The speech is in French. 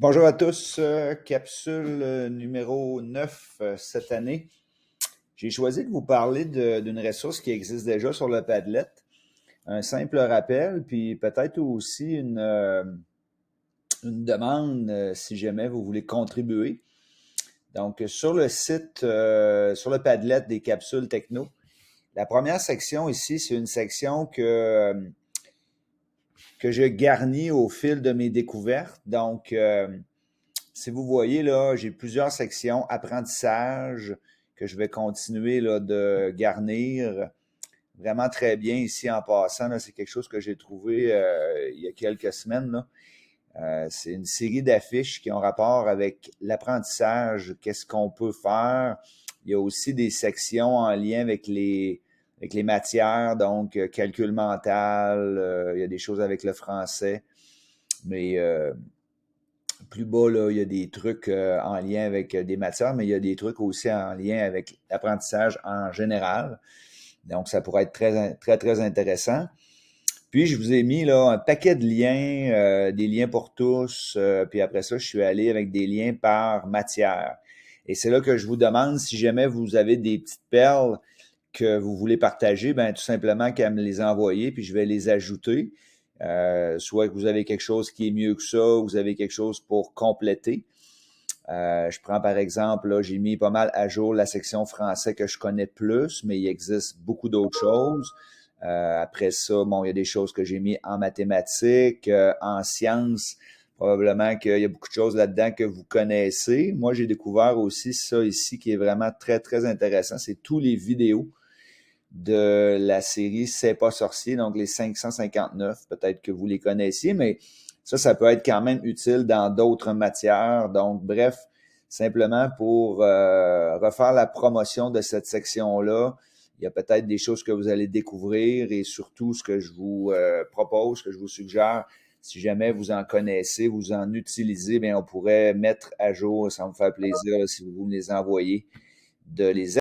Bonjour à tous, capsule numéro 9 cette année. J'ai choisi de vous parler d'une ressource qui existe déjà sur le Padlet. Un simple rappel, puis peut-être aussi une demande si jamais vous voulez contribuer. Donc, sur le site, sur le Padlet des capsules techno, la première section ici, c'est une section que je garnis au fil de mes découvertes. Donc, si vous voyez, là, j'ai plusieurs sections apprentissage que je vais continuer là, de garnir vraiment très bien ici en passant. Là, c'est quelque chose que j'ai trouvé il y a quelques semaines. Là. C'est une série d'affiches qui ont rapport avec l'apprentissage, qu'est-ce qu'on peut faire. Il y a aussi des sections en lien avec les matières, donc calcul mental, il y a des choses avec le français. Mais plus bas, là, il y a des trucs en lien avec des matières, mais il y a des trucs aussi en lien avec l'apprentissage en général. Donc, ça pourrait être très, très, très intéressant. Puis, je vous ai mis là un paquet de liens, des liens pour tous. Puis après ça, je suis allé avec des liens par matière. Et c'est là que je vous demande si jamais vous avez des petites perles que vous voulez partager, ben tout simplement qu'à me les envoyer, puis je vais les ajouter. Soit que vous avez quelque chose qui est mieux que ça, ou vous avez quelque chose pour compléter. Je prends par exemple, là, j'ai mis pas mal à jour la section français que je connais plus, mais il existe beaucoup d'autres choses. Après ça, bon, il y a des choses que j'ai mis en mathématiques, en sciences. Probablement qu'il y a beaucoup de choses là-dedans que vous connaissez. Moi, j'ai découvert aussi ça ici qui est vraiment très, très intéressant. C'est tous les vidéos de la série C'est pas sorcier, donc les 559. Peut-être que vous les connaissiez, mais ça peut être quand même utile dans d'autres matières. Donc, bref, simplement pour refaire la promotion de cette section-là, il y a peut-être des choses que vous allez découvrir et surtout ce que je vous propose, ce que je vous suggère, si jamais vous en connaissez, vous en utilisez, bien, on pourrait mettre à jour, ça va me faire plaisir si vous me les envoyez, de les